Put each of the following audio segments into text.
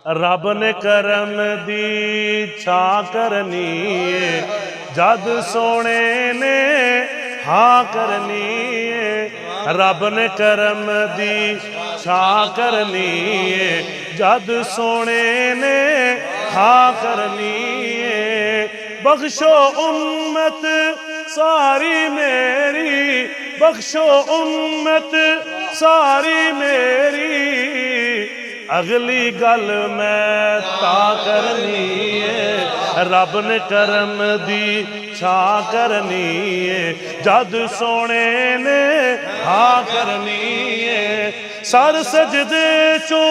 रब ने करम दी छा करनी है, जद सोने ने हाँ करनी है। रब ने करम दी छा करनी है, जद सोने ने हाँ करनी है। बख्शो उम्मत सारी मेरी, बख्शो उम्मत सारी मेरी, अगली गल मैं ता करनी है। रब ने करम दी छा करनी है, जद सोने ने हाँ करनी है। सर सजदे चो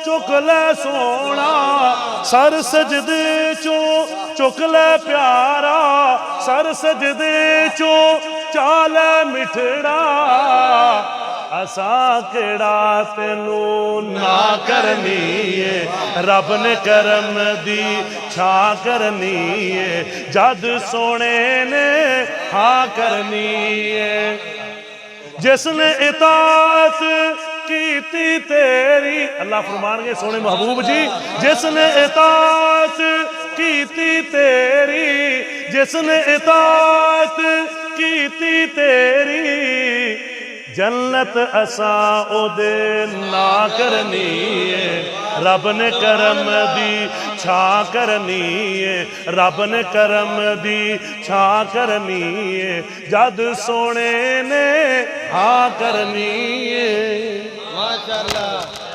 चुक ले सोना, सर सजदे चो चुक ले प्यारा, सर सजदे चो चाले मिठड़ा, असा केड़ा तेनू ना करनी है। रब ने करम दी छा करनी है, जद सोने ने हाँ करनी है। जिसने इताअत कीती तेरी, अल्लाह फरमानगे सोने महबूब जी, जिसने इताअत कीती तेरी, जिसने इताअत कीती तेरी, जन्नत असा ओदे ना करनी है। रब ने करम दी छा करनी है, रब ने करम दी छा करनी है, जद सोने ने हाँ करनी है। माशाअल्लाह।